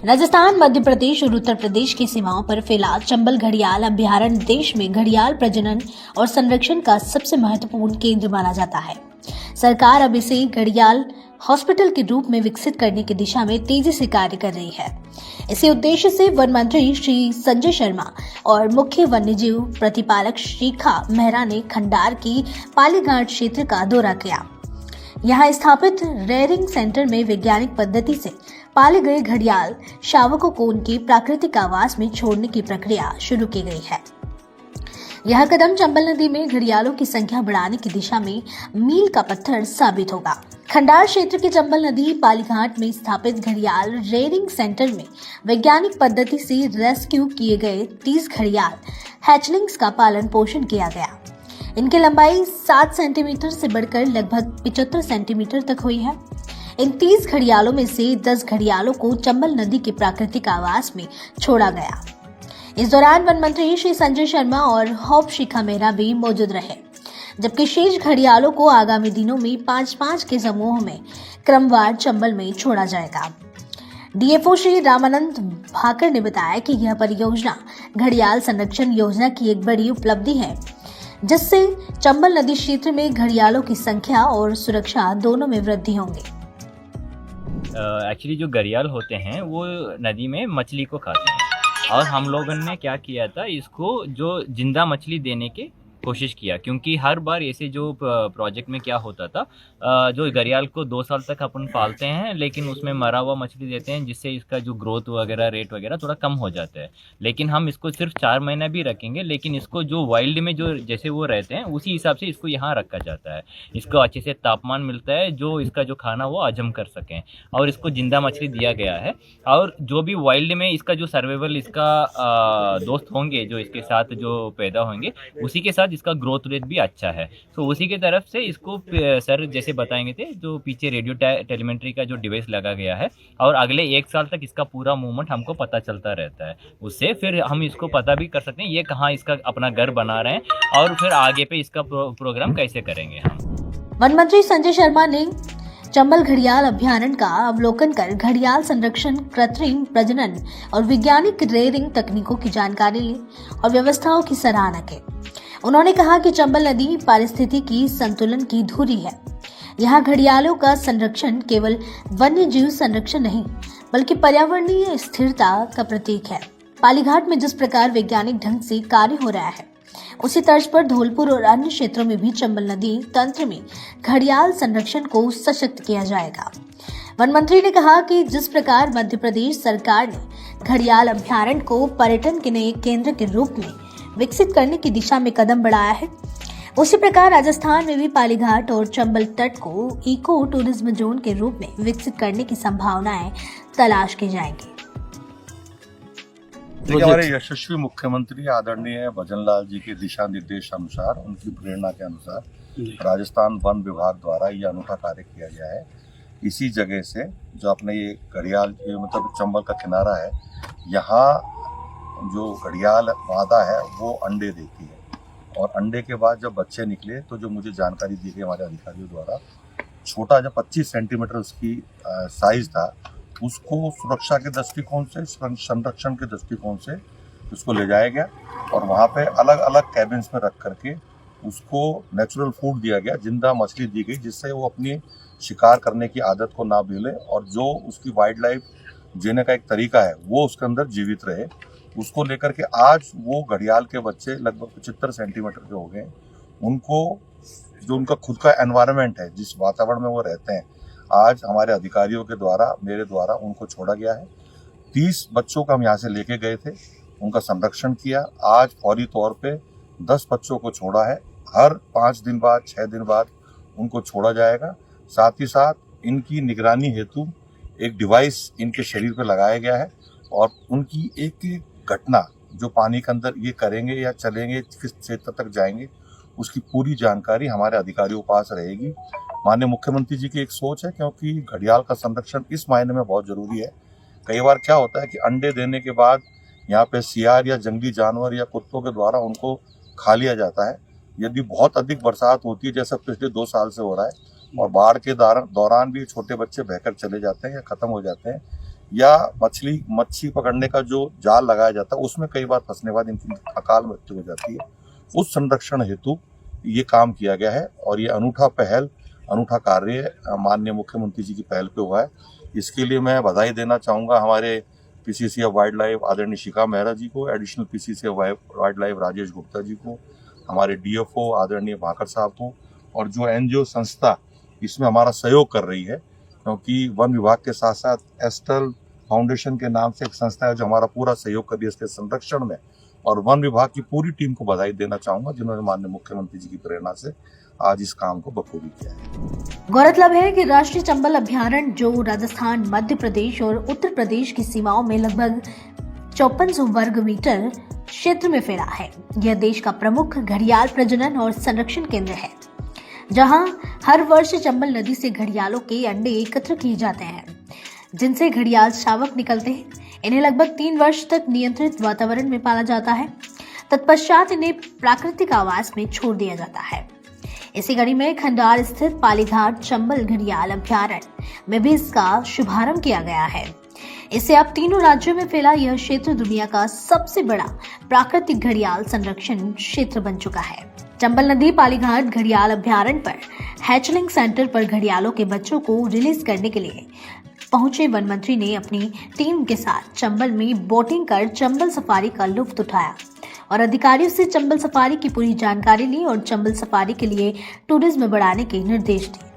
राजस्थान, मध्य प्रदेश और उत्तर प्रदेश की सीमाओं पर फैला चंबल घड़ियाल अभयारण्य देश में घड़ियाल प्रजनन और संरक्षण का सबसे महत्वपूर्ण केंद्र माना जाता है। सरकार अब इसे घड़ियाल हॉस्पिटल के रूप में विकसित करने की दिशा में तेजी से कार्य कर रही है। इसी उद्देश्य से वन मंत्री श्री संजय शर्मा और मुख्य वन्यजीव प्रतिपालक शिखा मेहरा ने खंडार की पालीघाट क्षेत्र का दौरा किया। यहाँ स्थापित रेयरिंग सेंटर में वैज्ञानिक पद्धति से पाले गए घड़ियाल शावकों को उनके प्राकृतिक आवास में छोड़ने की प्रक्रिया शुरू की गई है। यह कदम चंबल नदी में घड़ियालों की संख्या बढ़ाने की दिशा में मील का पत्थर साबित होगा। खंडार क्षेत्र के चंबल नदी पालीघाट में स्थापित घड़ियाल रेयरिंग सेंटर में वैज्ञानिक पद्धति से रेस्क्यू किए गए 30 घड़ियाल हैचलिंग्स का पालन पोषण किया गया। इनकी लंबाई 7 सेंटीमीटर से बढ़कर लगभग 75 सेंटीमीटर तक हुई है। इन 30 घड़ियालों में से 10 घड़ियालों को चंबल नदी के प्राकृतिक आवास में छोड़ा गया। इस दौरान वन मंत्री श्री संजय शर्मा और हॉप शिखा मेहरा भी मौजूद रहे, जबकि शेष घड़ियालों को आगामी दिनों में 5-5 के समूह में क्रमवार चंबल में छोड़ा जाएगा। डीएफओ श्री रामानंद भाकर ने बताया कि यह परियोजना घड़ियाल संरक्षण योजना की एक बड़ी उपलब्धि है, जिससे चंबल नदी क्षेत्र में घड़ियालों की संख्या और सुरक्षा दोनों में वृद्धि होंगी। एक्चुअली जो घड़ियाल होते हैं वो नदी में मछली को खाते हैं और हम लोगों ने क्या किया था, इसको जो जिंदा मछली देने की कोशिश किया, क्योंकि हर बार ऐसे जो प्रोजेक्ट में क्या होता था, जो घड़ियाल को 2 साल तक अपन पालते हैं लेकिन उसमें मरा हुआ मछली देते हैं, जिससे इसका जो ग्रोथ वगैरह रेट वगैरह थोड़ा कम हो जाता है। लेकिन हम इसको सिर्फ 4 महीना भी रखेंगे, लेकिन इसको जो वाइल्ड में जो जैसे वो रहते हैं उसी हिसाब से इसको यहाँ रखा जाता है। इसको अच्छे से तापमान मिलता है जो इसका जो खाना वो हजम कर सकें, और इसको जिंदा मछली दिया गया है। और जो भी वाइल्ड में इसका जो सर्वाइवल इसका दोस्त होंगे, जो इसके साथ जो पैदा होंगे, उसी के साथ इसका ग्रोथ रेट भी अच्छा है। तो उसी की तरफ से इसको सर जैसे बताएंगे थे, जो पीछे रेडियो टेलीमेट्री का जो डिवाइस लगा गया है, और अगले 1 साल तक इसका पूरा मूवमेंट हमको पता चलता रहता है। उससे फिर हम इसको पता भी कर सकते हैं ये कहाँ इसका अपना घर बना रहे हैं, और फिर आगे पे इसका प्रोग्राम कैसे करेंगे हम। वन मंत्री संजय शर्मा ने चंबल घड़ियाल अभयारण्य का अवलोकन कर घड़ियाल संरक्षण, कृत्रिम प्रजनन और वैज्ञानिक रेयरिंग तकनीकों की जानकारी ली और व्यवस्थाओं की सराहना की। उन्होंने कहा कि चंबल नदी पारिस्थितिकी संतुलन की धुरी है। यहाँ घड़ियालों का संरक्षण केवल वन्य जीव संरक्षण नहीं, बल्कि पर्यावरणीय स्थिरता का प्रतीक है। पालीघाट में जिस प्रकार वैज्ञानिक ढंग से कार्य हो रहा है, उसी तर्ज पर धौलपुर और अन्य क्षेत्रों में भी चंबल नदी तंत्र में घड़ियाल संरक्षण को सशक्त किया जाएगा। वन मंत्री ने कहा कि जिस प्रकार मध्य प्रदेश सरकार ने घड़ियाल अभयारण्य को पर्यटन के नए केंद्र के रूप में विकसित करने की दिशा में कदम बढ़ाया है, उसी प्रकार राजस्थान में भी पालीघाट और चंबल तट को इको टूरिज्म जोन के रूप में विकसित करने की संभावनाएं तलाश की जाएंगी। हमारे यशस्वी मुख्यमंत्री आदरणीय भजन लाल जी के दिशा निर्देश अनुसार, उनकी प्रेरणा के अनुसार राजस्थान वन विभाग द्वारा यह अनूठा कार्य किया गया है। इसी जगह से जो अपने ये घड़ियाल मतलब चंबल का किनारा है, यहाँ जो घड़ियाल मादा है वो अंडे देती है, और अंडे के बाद जब बच्चे निकले तो जो मुझे जानकारी दी गई हमारे अधिकारियों द्वारा, छोटा जब 25 सेंटीमीटर उसकी साइज था, उसको सुरक्षा के दृष्टिकोण से, संरक्षण के दृष्टिकोण से उसको ले जाया गया और वहाँ पे अलग अलग कैबिन्स में रख करके उसको नेचुरल फूड दिया गया, जिंदा मछली दी गई, जिससे वो अपनी शिकार करने की आदत को ना भूले और जो उसकी वाइल्ड लाइफ जीने का एक तरीका है वो उसके अंदर जीवित रहे। उसको लेकर के आज वो घड़ियाल के बच्चे लगभग 75 सेंटीमीटर के हो गए। उनको जो उनका खुद का एनवायरनमेंट है, जिस वातावरण में वो रहते हैं, आज हमारे अधिकारियों के द्वारा, मेरे द्वारा उनको छोड़ा गया है। 30 बच्चों को हम यहाँ से लेके गए थे, उनका संरक्षण किया। आज फौरी तौर पे 10 बच्चों को छोड़ा है। हर 5 दिन बाद, 6 दिन बाद उनको छोड़ा जाएगा। साथ ही साथ इनकी निगरानी हेतु एक डिवाइस इनके शरीर पर लगाया गया है, और उनकी एक घटना जो पानी के अंदर ये करेंगे या चलेंगे, किस क्षेत्र तक जाएंगे, उसकी पूरी जानकारी हमारे अधिकारियों के पास रहेगी। माननीय मुख्यमंत्री जी की एक सोच है, क्योंकि घड़ियाल का संरक्षण इस मायने में बहुत जरूरी है। कई बार क्या होता है कि अंडे देने के बाद यहाँ पे सियार या जंगली जानवर या कुत्तों के द्वारा उनको खा लिया जाता है। यदि बहुत अधिक बरसात होती है, जैसा पिछले 2 साल से हो रहा है, और बाढ़ के दौरान भी छोटे बच्चे बहकर चले जाते हैं या खत्म हो जाते हैं, या मच्छी पकड़ने का जो जाल लगाया जाता है उसमें कई बार फंसने के बाद इनकी अकाल मृत्यु हो जाती है। उस संरक्षण हेतु ये काम किया गया है और ये अनूठा कार्य माननीय मुख्यमंत्री जी की पहल पे हुआ है। इसके लिए मैं बधाई देना चाहूँगा हमारे पीसीसी ऑफ वाइल्ड लाइफ आदरणीय शिखा मेहरा जी को, additional PCC of wildlife Rajesh Gupta ji को, हमारे डीएफओ आदरणीय भाकर साहब को, और जो एनजीओ संस्था इसमें हमारा सहयोग कर रही है, क्योंकि वन विभाग के साथ साथ एस्टल फाउंडेशन के नाम से एक संस्था है जो हमारा पूरा सहयोग कर रही है इसके संरक्षण में, और वन विभाग की पूरी टीम को बधाई देना चाहूँगा जिन्होंने माननीय मुख्यमंत्री जी की प्रेरणा से आज इस काम को बखूबी किया है। गौरतलब है कि राष्ट्रीय चंबल अभ्यारण्य जो राजस्थान, मध्य प्रदेश और उत्तर प्रदेश की सीमाओं में लगभग 5400 वर्ग मीटर क्षेत्र में फैला है। यह देश का प्रमुख घड़ियाल प्रजनन और संरक्षण केंद्र है, जहां हर वर्ष चंबल नदी से घड़ियालों के अंडे एकत्र किए जाते हैं, जिनसे घड़ियाल शावक निकलते हैं। इन्हें लगभग 3 वर्ष तक नियंत्रित वातावरण में पाला जाता है। तत्पश्चात इन्हें प्राकृतिक आवास में छोड़ दिया जाता है। इसी कड़ी में खंडार स्थित पालीघाट चंबल घड़ियाल अभ्यारण्य में भी इसका शुभारंभ किया गया है। इससे अब तीनों राज्यों में फैला यह क्षेत्र दुनिया का सबसे बड़ा प्राकृतिक घड़ियाल संरक्षण क्षेत्र बन चुका है। चंबल नदी पालीघाट घड़ियाल अभ्यारण्य पर हैचलिंग सेंटर पर घड़ियालों के बच्चों को रिलीज करने के लिए पहुंचे वन मंत्री ने अपनी टीम के साथ चंबल में बोटिंग कर चंबल सफारी का लुत्फ उठाया और अधिकारियों से चंबल सफारी की पूरी जानकारी ली और चंबल सफारी के लिए टूरिज्म बढ़ाने के निर्देश दिए।